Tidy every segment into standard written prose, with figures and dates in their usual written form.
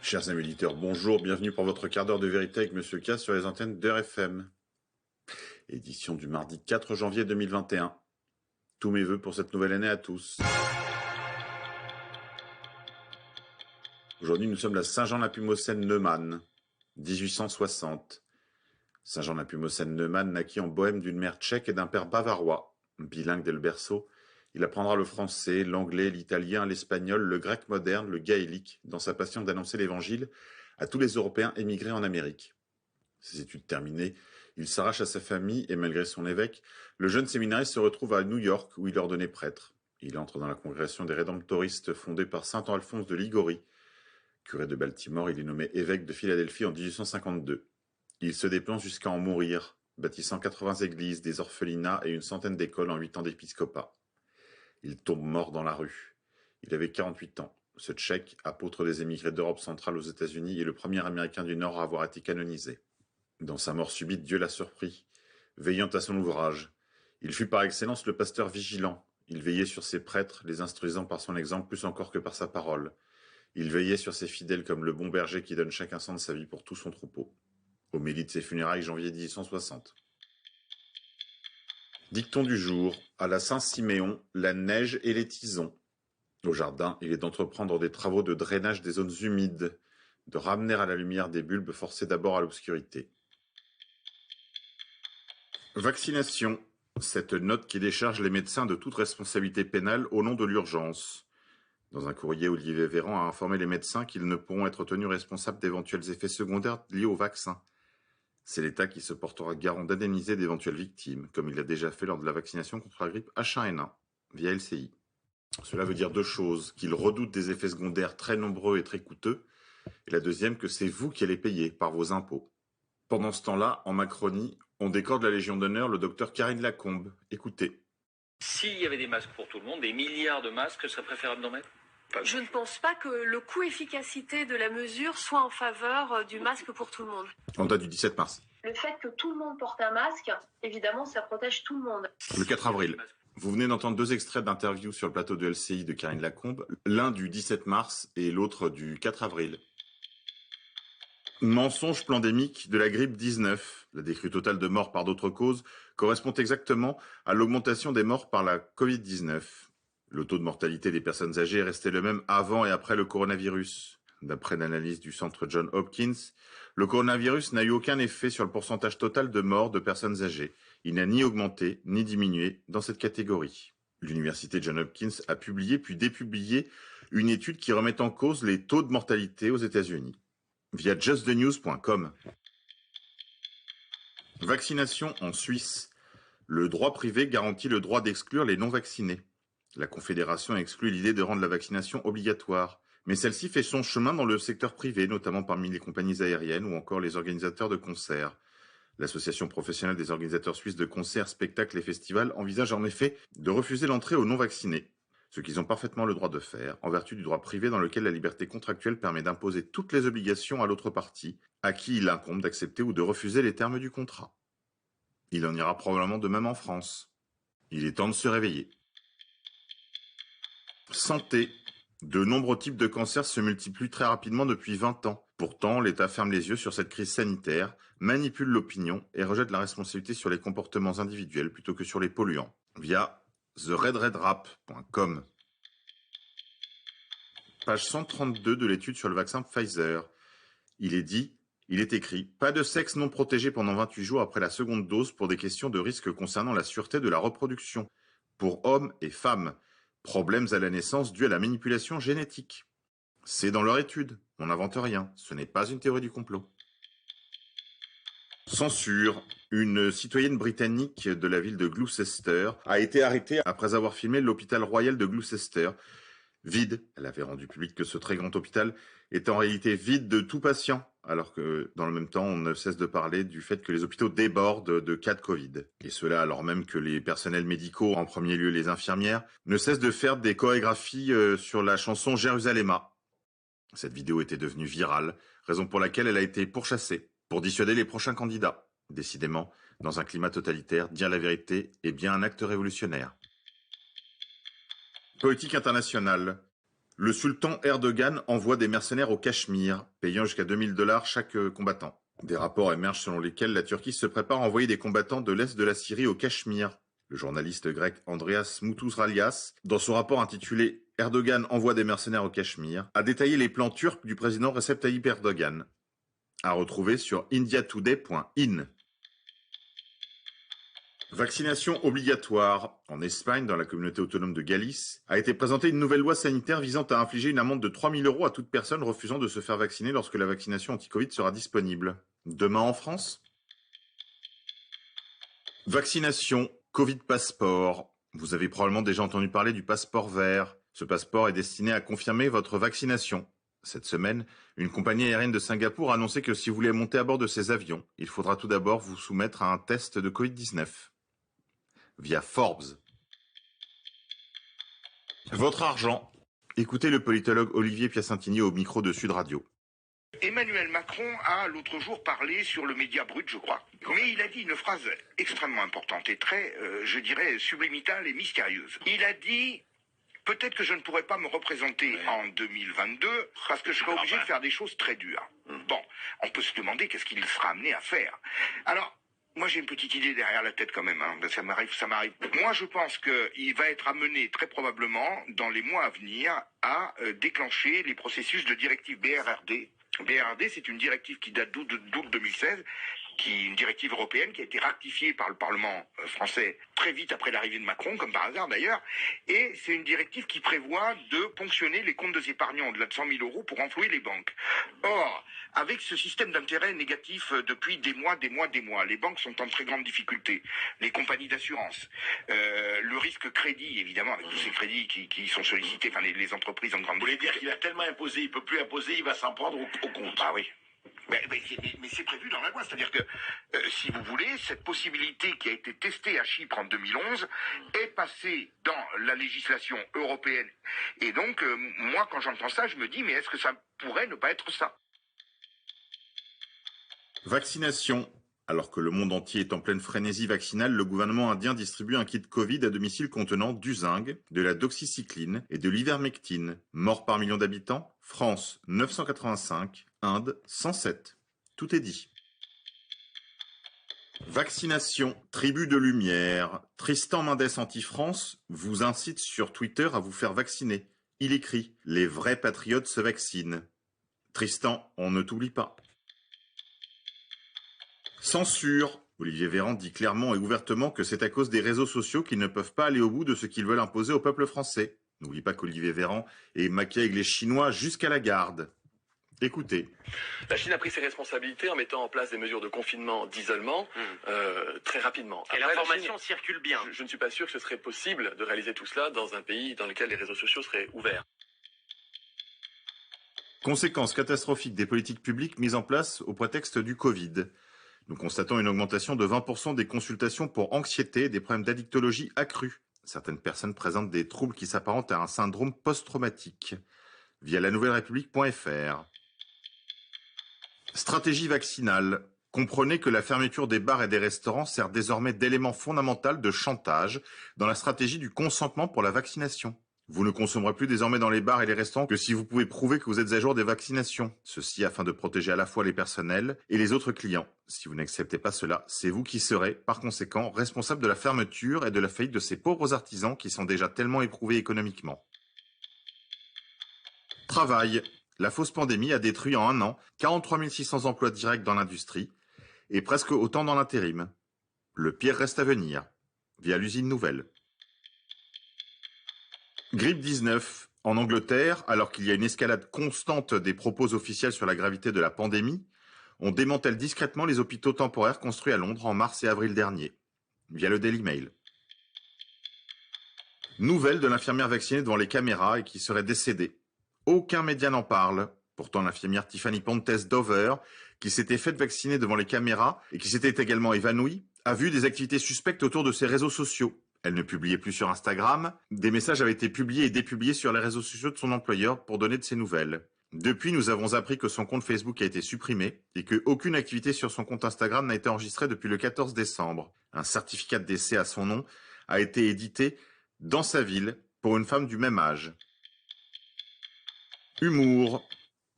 Chers amis auditeurs, bonjour, bienvenue pour votre quart d'heure de vérité avec Monsieur K sur les antennes d'RFM. Édition du mardi 4 janvier 2021. Tous mes vœux pour cette nouvelle année à tous. Aujourd'hui, nous sommes la Saint-Jean-la-Pumocène-Neumann, 1860. Saint-Jean-la-Pumocène-Neumann naquit en Bohême d'une mère tchèque et d'un père bavarois. Bilingue dès le berceau, il apprendra le français, l'anglais, l'italien, l'espagnol, le grec moderne, le gaélique, dans sa passion d'annoncer l'évangile à tous les Européens émigrés en Amérique. Ses études terminées, il s'arrache à sa famille et malgré son évêque, le jeune séminariste se retrouve à New York où il est ordonné prêtre. Il entre dans la congrégation des Rédemptoristes fondée par saint Alphonse de Liguori. Curé de Baltimore, il est nommé évêque de Philadelphie en 1852. Il se déplace jusqu'à en mourir, bâtissant 80 églises, des orphelinats et une centaine d'écoles en 8 ans d'épiscopat. Il tombe mort dans la rue. Il avait 48 ans. Ce Tchèque, apôtre des émigrés d'Europe centrale aux États-Unis, est le premier Américain du Nord à avoir été canonisé. Dans sa mort subite, Dieu l'a surpris, veillant à son ouvrage. Il fut par excellence le pasteur vigilant. Il veillait sur ses prêtres, les instruisant par son exemple plus encore que par sa parole. Il veillait sur ses fidèles comme le bon berger qui donne chaque instant de sa vie pour tout son troupeau. Homélie de ses funérailles, janvier 1860. Dicton du jour, à la Saint-Siméon, la neige et les tisons. Au jardin, il est d'entreprendre des travaux de drainage des zones humides, de ramener à la lumière des bulbes forcés d'abord à l'obscurité. Vaccination, cette note qui décharge les médecins de toute responsabilité pénale au nom de l'urgence. Dans un courrier, Olivier Véran a informé les médecins qu'ils ne pourront être tenus responsables d'éventuels effets secondaires liés au vaccin. C'est l'État qui se portera garant d'indemniser d'éventuelles victimes, comme il l'a déjà fait lors de la vaccination contre la grippe H1N1, via LCI. Cela veut dire deux choses, qu'il redoute des effets secondaires très nombreux et très coûteux, et la deuxième que c'est vous qui allez payer par vos impôts. Pendant ce temps-là, en Macronie, on décore de la Légion d'honneur le docteur Karine Lacombe. Écoutez. S'il y avait des masques pour tout le monde, des milliards de masques, ce serait préférable d'en mettre ? Je ne pense pas que le coût-efficacité de la mesure soit en faveur du masque pour tout le monde. En date du 17 mars. Le fait que tout le monde porte un masque, évidemment, ça protège tout le monde. Le 4 avril. Vous venez d'entendre deux extraits d'interviews sur le plateau de LCI de Karine Lacombe, l'un du 17 mars et l'autre du 4 avril. Mensonge pandémique de la grippe 19. La décrue totale de morts par d'autres causes correspond exactement à l'augmentation des morts par la Covid-19. Le taux de mortalité des personnes âgées est resté le même avant et après le coronavirus. D'après l'analyse du centre Johns Hopkins, le coronavirus n'a eu aucun effet sur le pourcentage total de morts de personnes âgées. Il n'a ni augmenté ni diminué dans cette catégorie. L'université Johns Hopkins a publié puis dépublié une étude qui remet en cause les taux de mortalité aux États-Unis. Via justthenews.com. Vaccination en Suisse. Le droit privé garantit le droit d'exclure les non-vaccinés. La Confédération exclut l'idée de rendre la vaccination obligatoire, mais celle-ci fait son chemin dans le secteur privé, notamment parmi les compagnies aériennes ou encore les organisateurs de concerts. L'Association professionnelle des organisateurs suisses de concerts, spectacles et festivals envisage en effet de refuser l'entrée aux non-vaccinés, ce qu'ils ont parfaitement le droit de faire, en vertu du droit privé dans lequel la liberté contractuelle permet d'imposer toutes les obligations à l'autre partie, à qui il incombe d'accepter ou de refuser les termes du contrat. Il en ira probablement de même en France. Il est temps de se réveiller. Santé. De nombreux types de cancers se multiplient très rapidement depuis 20 ans. Pourtant, l'État ferme les yeux sur cette crise sanitaire, manipule l'opinion et rejette la responsabilité sur les comportements individuels plutôt que sur les polluants, via theredredrap.com. Page 132 de l'étude sur le vaccin Pfizer. Il est écrit « Pas de sexe non protégé pendant 28 jours après la seconde dose pour des questions de risque concernant la sûreté de la reproduction. Pour hommes et femmes. Problèmes à la naissance dus à la manipulation génétique. » C'est dans leur étude. On n'invente rien. Ce n'est pas une théorie du complot. Censure. Une citoyenne britannique de la ville de Gloucester a été arrêtée après avoir filmé l'hôpital royal de Gloucester. Vide. Elle avait rendu public que ce très grand hôpital est en réalité vide de tout patient, alors que dans le même temps, on ne cesse de parler du fait que les hôpitaux débordent de cas de Covid. Et cela alors même que les personnels médicaux, en premier lieu les infirmières, ne cessent de faire des chorégraphies sur la chanson Jérusalema. Cette vidéo était devenue virale, raison pour laquelle elle a été pourchassée, pour dissuader les prochains candidats. Décidément, Dans un climat totalitaire, dire la vérité est bien un acte révolutionnaire. Politique internationale. Le sultan Erdogan envoie des mercenaires au Cachemire, payant jusqu'à 2000 $ chaque combattant. Des rapports émergent selon lesquels la Turquie se prépare à envoyer des combattants de l'est de la Syrie au Cachemire. Le journaliste grec Andreas Moutouralias, dans son rapport intitulé « Erdogan envoie des mercenaires au Cachemire », a détaillé les plans turcs du président Recep Tayyip Erdogan. À retrouver sur indiatoday.in. Vaccination obligatoire. En Espagne, dans la communauté autonome de Galice, a été présentée une nouvelle loi sanitaire visant à infliger une amende de 3 000 € à toute personne refusant de se faire vacciner lorsque la vaccination anti-Covid sera disponible. Demain en France. Vaccination, Covid passeport. Vous avez probablement déjà entendu parler du passeport vert. Ce passeport est destiné à confirmer votre vaccination. Cette semaine, une compagnie aérienne de Singapour a annoncé que si vous voulez monter à bord de ces avions, il faudra tout d'abord vous soumettre à un test de Covid-19. Via Forbes. Votre argent. Écoutez le politologue Olivier Piacentini au micro de Sud Radio. Emmanuel Macron a l'autre jour parlé sur le Média Brut, je crois. Mais il a dit une phrase extrêmement importante et très, je dirais, subliminale et mystérieuse. Il a dit... Peut-être que je ne pourrais pas me représenter en 2022 parce que je serai obligé de faire des choses très dures. Bon, on peut se demander qu'est-ce qu'il sera amené à faire. Alors, moi j'ai une petite idée derrière la tête quand même, hein. Ça m'arrive. Moi je pense qu'il va être amené très probablement dans les mois à venir à déclencher les processus de directive BRRD. BRRD, c'est une directive qui date d'août 2016, une directive européenne qui a été ratifiée par le Parlement français très vite après l'arrivée de Macron, comme par hasard d'ailleurs, et c'est une directive qui prévoit de ponctionner les comptes des épargnants au-delà de 100 000 € pour renflouer les banques. Or, avec ce système d'intérêt négatif depuis des mois, les banques sont en très grande difficulté. Les compagnies d'assurance, le risque crédit, évidemment, avec tous ces crédits qui sont sollicités, enfin les entreprises en grande difficulté. Vous voulez dire qu'il a tellement imposé, il ne peut plus imposer, il va s'en prendre au compte. Ah oui. Mais c'est prévu dans la loi, c'est-à-dire que, si vous voulez, cette possibilité qui a été testée à Chypre en 2011 est passée dans la législation européenne. Et donc, moi, quand j'entends ça, je me dis, mais est-ce que ça pourrait ne pas être ça ? Vaccination. Alors que le monde entier est en pleine frénésie vaccinale, le gouvernement indien distribue un kit Covid à domicile contenant du zinc, de la doxycycline et de l'ivermectine. Morts par million d'habitants, France 985, Inde 107. Tout est dit. Vaccination, tribu de lumière. Tristan Mendes Anti-France vous incite sur Twitter à vous faire vacciner. Il écrit « Les vrais patriotes se vaccinent ». Tristan, on ne t'oublie pas. Censure. Olivier Véran dit clairement et ouvertement que c'est à cause des réseaux sociaux qu'ils ne peuvent pas aller au bout de ce qu'ils veulent imposer au peuple français. N'oublie pas qu'Olivier Véran est maquillé avec les Chinois jusqu'à la garde. Écoutez. La Chine a pris ses responsabilités en mettant en place des mesures de confinement, d'isolement, très rapidement. Et l'information circule bien. Je ne suis pas sûr que ce serait possible de réaliser tout cela dans un pays dans lequel les réseaux sociaux seraient ouverts. Conséquences catastrophiques des politiques publiques mises en place au prétexte du Covid. Nous constatons une augmentation de 20% des consultations pour anxiété et des problèmes d'addictologie accrus. Certaines personnes présentent des troubles qui s'apparentent à un syndrome post-traumatique. Via lanouvellerepublique.fr. Stratégie vaccinale. Comprenez que la fermeture des bars et des restaurants sert désormais d'élément fondamental de chantage dans la stratégie du consentement pour la vaccination. Vous ne consommerez plus désormais dans les bars et les restaurants que si vous pouvez prouver que vous êtes à jour des vaccinations. Ceci afin de protéger à la fois les personnels et les autres clients. Si vous n'acceptez pas cela, c'est vous qui serez, par conséquent, responsable de la fermeture et de la faillite de ces pauvres artisans qui sont déjà tellement éprouvés économiquement. Travail. La fausse pandémie a détruit en un an 43 600 emplois directs dans l'industrie et presque autant dans l'intérim. Le pire reste à venir, via l'usine nouvelle. Grippe 19. En Angleterre, alors qu'il y a une escalade constante des propos officiels sur la gravité de la pandémie, on démantèle discrètement les hôpitaux temporaires construits à Londres en mars et avril dernier, via le Daily Mail. Nouvelle de l'infirmière vaccinée devant les caméras et qui serait décédée. Aucun média n'en parle. Pourtant, l'infirmière Tiffany Pontes Dover, qui s'était faite vacciner devant les caméras et qui s'était également évanouie, a vu des activités suspectes autour de ses réseaux sociaux. Elle ne publiait plus sur Instagram. Des messages avaient été publiés et dépubliés sur les réseaux sociaux de son employeur pour donner de ses nouvelles. Depuis, nous avons appris que son compte Facebook a été supprimé et qu'aucune activité sur son compte Instagram n'a été enregistrée depuis le 14 décembre. Un certificat de décès à son nom a été édité dans sa ville pour une femme du même âge. Humour.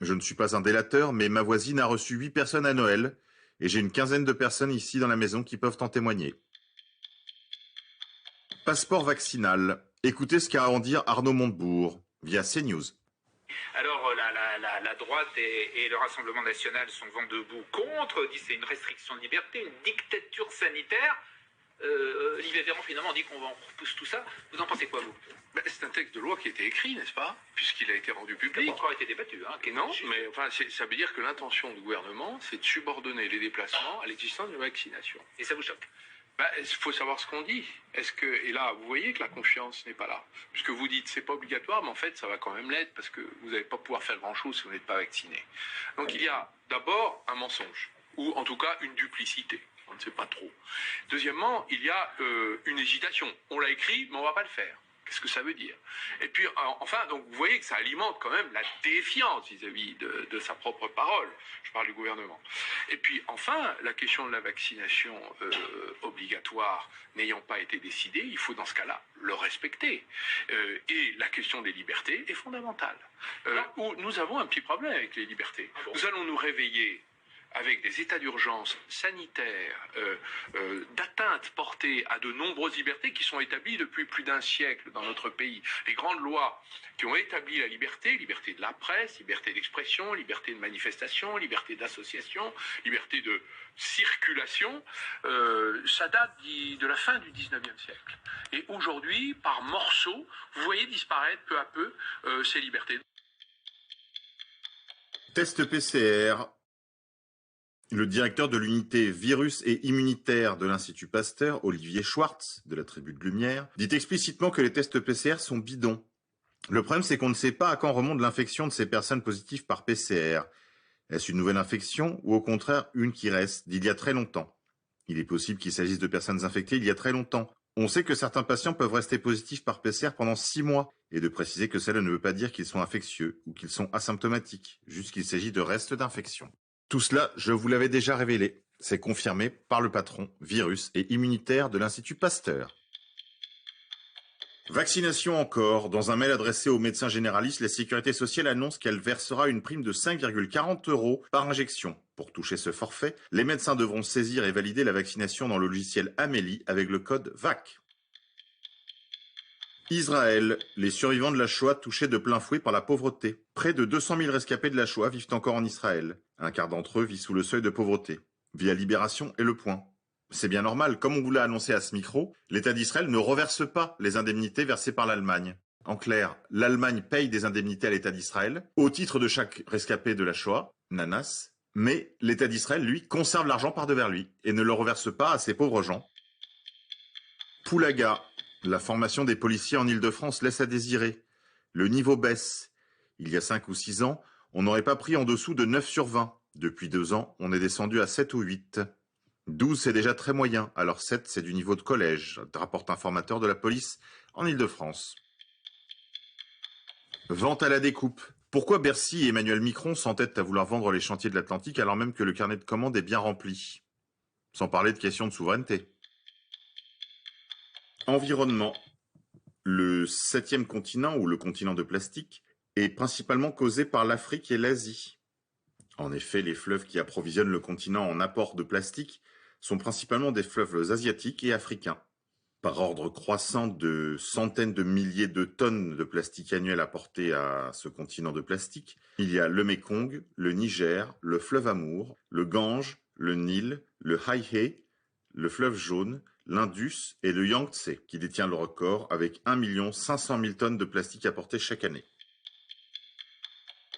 Je ne suis pas un délateur, mais ma voisine a reçu 8 personnes à Noël et j'ai une quinzaine de personnes ici dans la maison qui peuvent en témoigner. Passeport vaccinal. Écoutez ce qu'a à en dire Arnaud Montebourg via CNews. Alors la droite et le Rassemblement national sont vent debout contre, dit c'est une restriction de liberté, une dictature sanitaire. Olivier Véran finalement dit qu'on repousse tout ça. Vous en pensez quoi, vous? C'est un texte de loi qui a été écrit, n'est-ce pas? Puisqu'il a été rendu public. Il n'a pas encore été débattu. Non, mais enfin, ça veut dire que l'intention du gouvernement, c'est de subordonner les déplacements à l'existence de vaccination. Et ça vous choque? Il faut savoir ce qu'on dit. Et là, vous voyez que la confiance n'est pas là. Puisque vous dites c'est pas obligatoire, mais en fait, ça va quand même l'être parce que vous n'allez pas pouvoir faire grand-chose si vous n'êtes pas vacciné. Donc il y a d'abord un mensonge, ou en tout cas une duplicité. On ne sait pas trop. Deuxièmement, il y a une hésitation. On l'a écrit, mais on ne va pas le faire. Qu'est-ce que ça veut dire? Et puis, enfin, donc vous voyez que ça alimente quand même la défiance vis-à-vis de sa propre parole. Je parle du gouvernement. Et puis, enfin, la question de la vaccination obligatoire n'ayant pas été décidée, il faut dans ce cas-là le respecter. Et la question des libertés est fondamentale. Où nous avons un petit problème avec les libertés. Nous allons nous réveiller avec des états d'urgence sanitaires, d'atteinte portée à de nombreuses libertés qui sont établies depuis plus d'un siècle dans notre pays. Les grandes lois qui ont établi la liberté de la presse, liberté d'expression, liberté de manifestation, liberté d'association, liberté de circulation, ça date de la fin du 19e siècle. Et aujourd'hui, par morceaux, vous voyez disparaître peu à peu ces libertés. Test PCR. Le directeur de l'unité virus et immunitaire de l'Institut Pasteur, Olivier Schwartz, de la Tribune Lumière, dit explicitement que les tests PCR sont bidons. Le problème, c'est qu'on ne sait pas à quand remonte l'infection de ces personnes positives par PCR. Est-ce une nouvelle infection ou au contraire une qui reste d'il y a très longtemps? Il est possible qu'il s'agisse de personnes infectées il y a très longtemps. On sait que certains patients peuvent rester positifs par PCR pendant 6 mois, et de préciser que cela ne veut pas dire qu'ils sont infectieux ou qu'ils sont asymptomatiques, juste qu'il s'agit de restes d'infection. Tout cela, je vous l'avais déjà révélé. C'est confirmé par le patron virus et immunitaire de l'Institut Pasteur. Vaccination encore. Dans un mail adressé aux médecins généralistes, la Sécurité sociale annonce qu'elle versera une prime de 5,40 € par injection. Pour toucher ce forfait, les médecins devront saisir et valider la vaccination dans le logiciel Amélie avec le code VAC. Israël, les survivants de la Shoah touchés de plein fouet par la pauvreté. Près de 200 000 rescapés de la Shoah vivent encore en Israël. Un quart d'entre eux vit sous le seuil de pauvreté. Via Libération et Le Point. C'est bien normal, comme on vous l'a annoncé à ce micro, l'État d'Israël ne reverse pas les indemnités versées par l'Allemagne. En clair, l'Allemagne paye des indemnités à l'État d'Israël, au titre de chaque rescapé de la Shoah, Nanas, mais l'État d'Israël, lui, conserve l'argent par-devers lui et ne le reverse pas à ces pauvres gens. Poulaga. La formation des policiers en Île-de-France laisse à désirer. Le niveau baisse. Il y a 5 ou 6 ans, on n'aurait pas pris en dessous de 9 sur 20. Depuis 2 ans, on est descendu à 7 ou 8. 12, c'est déjà très moyen, alors 7, c'est du niveau de collège, rapporte un formateur de la police en Île-de-France. Vente à la découpe. Pourquoi Bercy et Emmanuel Macron s'entêtent à vouloir vendre les chantiers de l'Atlantique alors même que le carnet de commandes est bien rempli? Sans parler de questions de souveraineté. Environnement. Le 7e continent, ou le continent de plastique, est principalement causé par l'Afrique et l'Asie. En effet, les fleuves qui approvisionnent le continent en apport de plastique sont principalement des fleuves asiatiques et africains. Par ordre croissant de centaines de milliers de tonnes de plastique annuel apportées à ce continent de plastique, il y a le Mékong, le Niger, le fleuve Amour, le Gange, le Nil, le Hai-He, le fleuve Jaune, l'Indus et le Yangtze, qui détient le record avec 1 500 000 tonnes de plastique apportées chaque année.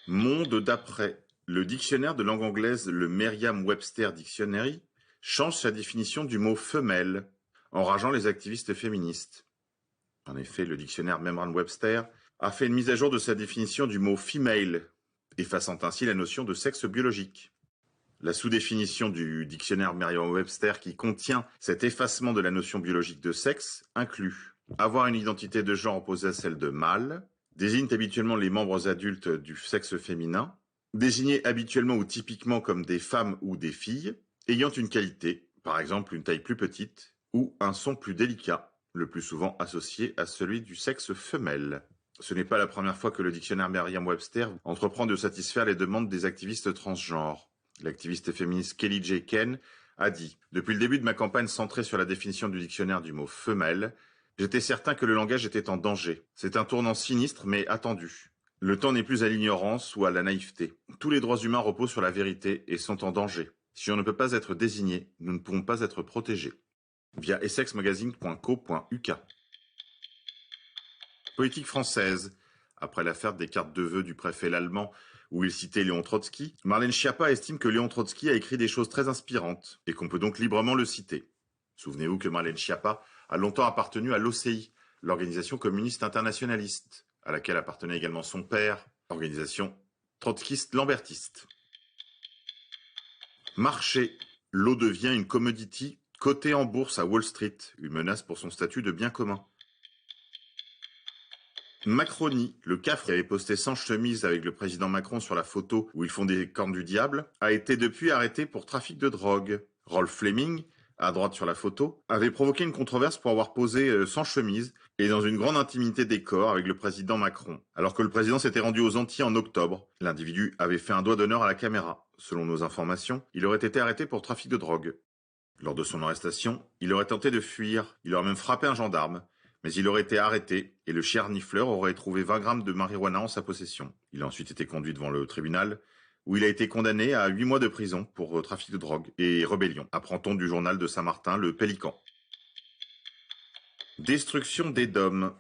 Monde d'après. Le dictionnaire de langue anglaise, le Merriam-Webster Dictionary, change sa définition du mot femelle, enrageant les activistes féministes. En effet, le dictionnaire Merriam-Webster a fait une mise à jour de sa définition du mot female, effaçant ainsi la notion de sexe biologique. La sous-définition du dictionnaire Merriam-Webster qui contient cet effacement de la notion biologique de sexe inclut avoir une identité de genre opposée à celle de mâle, désignent habituellement les membres adultes du sexe féminin, désignés habituellement ou typiquement comme des femmes ou des filles, ayant une qualité, par exemple une taille plus petite, ou un son plus délicat, le plus souvent associé à celui du sexe femelle. Ce n'est pas la première fois que le dictionnaire Merriam-Webster entreprend de satisfaire les demandes des activistes transgenres. L'activiste féministe Kelly J. Ken a dit « Depuis le début de ma campagne centrée sur la définition du dictionnaire du mot « femelle », j'étais certain que le langage était en danger. C'est un tournant sinistre mais attendu. Le temps n'est plus à l'ignorance ou à la naïveté. Tous les droits humains reposent sur la vérité et sont en danger. Si on ne peut pas être désigné, nous ne pouvons pas être protégés. » Via essexmagazine.co.uk. Politique française. Après l'affaire des cartes de vœux du préfet l'Allemand où il citait Léon Trotsky, Marlène Schiappa estime que Léon Trotsky a écrit des choses très inspirantes et qu'on peut donc librement le citer. Souvenez-vous que Marlène Schiappa a longtemps appartenu à l'OCI, l'organisation communiste internationaliste, à laquelle appartenait également son père, organisation trotskiste-lambertiste. Marché. L'eau devient une commodity cotée en bourse à Wall Street, une menace pour son statut de bien commun. Macronie, le cafre qui avait posté sans chemise avec le président Macron sur la photo où ils font des cornes du diable, a été depuis arrêté pour trafic de drogue. Rolf Fleming, à droite sur la photo, avait provoqué une controverse pour avoir posé sans chemise et dans une grande intimité des corps avec le président Macron. Alors que le président s'était rendu aux Antilles en octobre, l'individu avait fait un doigt d'honneur à la caméra. Selon nos informations, il aurait été arrêté pour trafic de drogue. Lors de son arrestation, il aurait tenté de fuir, il aurait même frappé un gendarme, mais il aurait été arrêté et le chien renifleur aurait trouvé 20 grammes de marijuana en sa possession. Il a ensuite été conduit devant le tribunal, où il a été condamné à 8 mois de prison pour trafic de drogue et rébellion, apprend-on du journal de Saint-Martin, le Pélican. Destruction des dômes.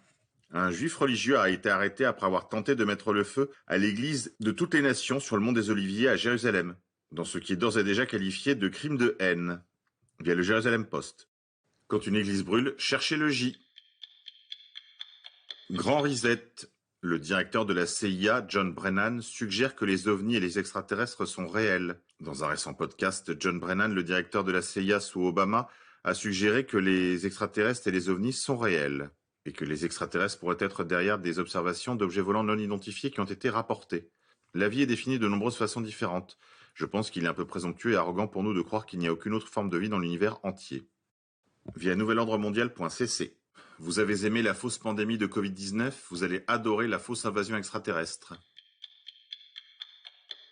Un juif religieux a été arrêté après avoir tenté de mettre le feu à l'église de toutes les nations sur le mont des Oliviers à Jérusalem, dans ce qui est d'ores et déjà qualifié de crime de haine, via le Jérusalem Post. Quand une église brûle, cherchez le J. Grand Reset. Le directeur de la CIA, John Brennan, suggère que les ovnis et les extraterrestres sont réels. Dans un récent podcast, John Brennan, le directeur de la CIA sous Obama, a suggéré que les extraterrestres et les ovnis sont réels, et que les extraterrestres pourraient être derrière des observations d'objets volants non identifiés qui ont été rapportés. La vie est définie de nombreuses façons différentes. Je pense qu'il est un peu présomptueux et arrogant pour nous de croire qu'il n'y a aucune autre forme de vie dans l'univers entier. Via nouvelordremondial.cc. Vous avez aimé la fausse pandémie de Covid-19, vous allez adorer la fausse invasion extraterrestre.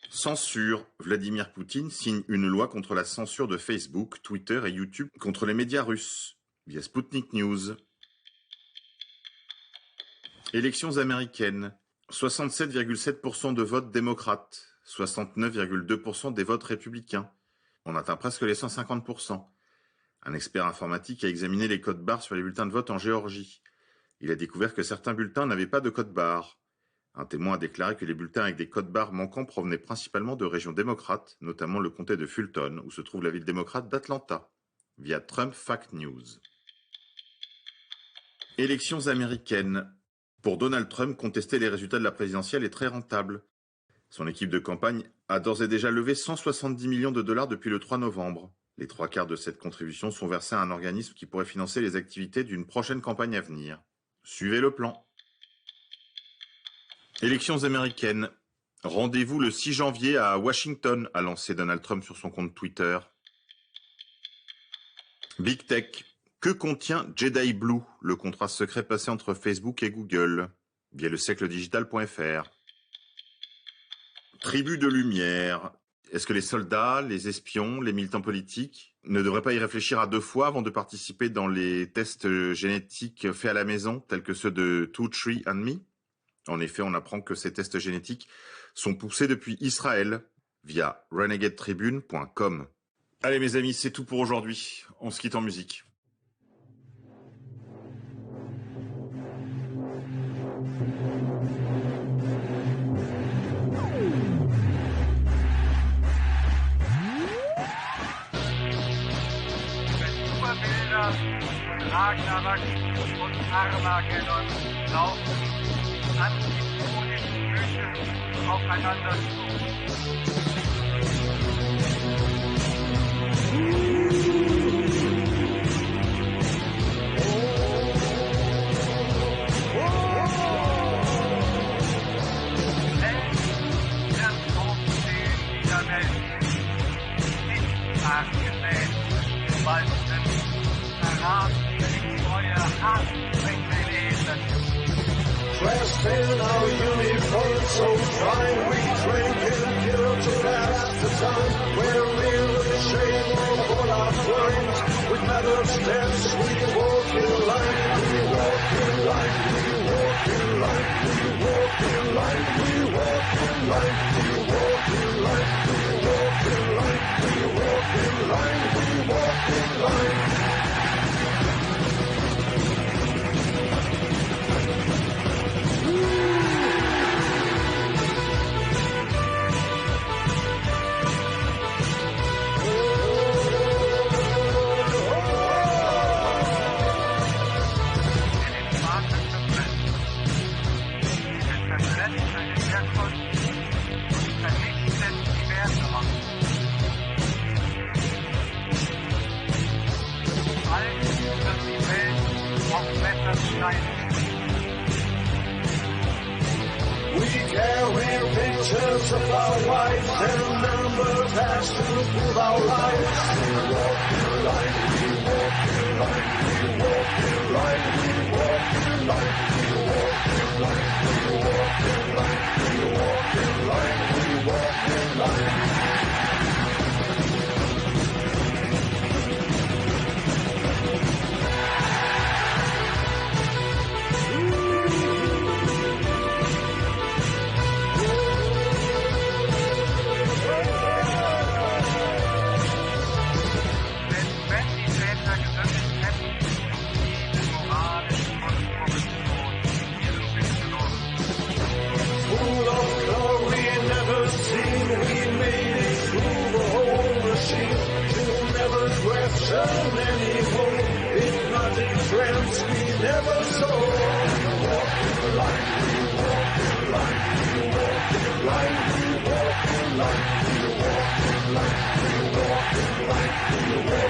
Censure. Vladimir Poutine signe une loi contre la censure de Facebook, Twitter et YouTube contre les médias russes, via Sputnik News. Élections américaines. 67,7% de votes démocrates, 69,2% des votes républicains. On atteint presque les 150%. Un expert informatique a examiné les codes barres sur les bulletins de vote en Géorgie. Il a découvert que certains bulletins n'avaient pas de code barre. Un témoin a déclaré que les bulletins avec des codes barres manquants provenaient principalement de régions démocrates, notamment le comté de Fulton, où se trouve la ville démocrate d'Atlanta, via Trump Fact News. Élections américaines. Pour Donald Trump, contester les résultats de la présidentielle est très rentable. Son équipe de campagne a d'ores et déjà levé 170 millions de dollars depuis le 3 novembre. Les 3/4 de cette contribution sont versés à un organisme qui pourrait financer les activités d'une prochaine campagne à venir. Suivez le plan. Élections américaines. Rendez-vous le 6 janvier à Washington, a lancé Donald Trump sur son compte Twitter. Big Tech. Que contient Jedi Blue, le contrat secret passé entre Facebook et Google, via le siècledigital.fr. Tribu de lumière. Est-ce que les soldats, les espions, les militants politiques ne devraient pas y réfléchir à 2 fois avant de participer dans les tests génétiques faits à la maison, tels que ceux de 23andMe ? En effet, on apprend que ces tests génétiques sont poussés depuis Israël via renegadetribune.com. Allez mes amis, c'est tout pour aujourd'hui. On se quitte en musique. Ragnarok und Armageddon laufen antiponischen Mythen aufeinander zu. in our uniforms so fine. We drink and kill to pass the time. We're real with shame of all our crimes. With metal steps we walk in line. We walk in line. We walk in line. We walk in line. We walk in line. We walk in line. We walk in line. We walk in line. We walk in line. We carry pictures of our wives and numbers as to prove our lives. We walk in line, we walk in line, we walk in line, we walk in line, we walk in line, we walk in line, we walk in line, we walk in line. Anymore, hypnotic trance we never saw. We walk in line, we walk in line, we walk in line, we walk in line, we walk in line, we walk in line, we walk in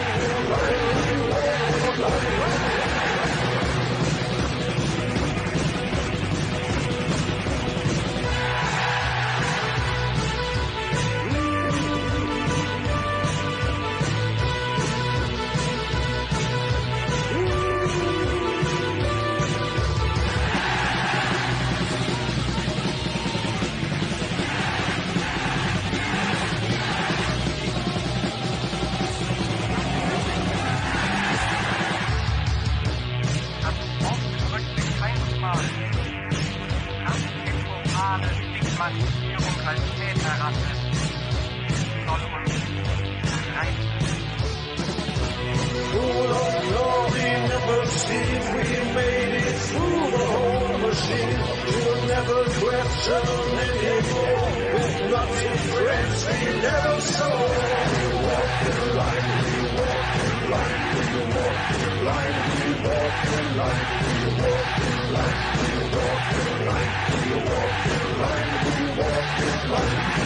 line, we walk in line. We walk in line.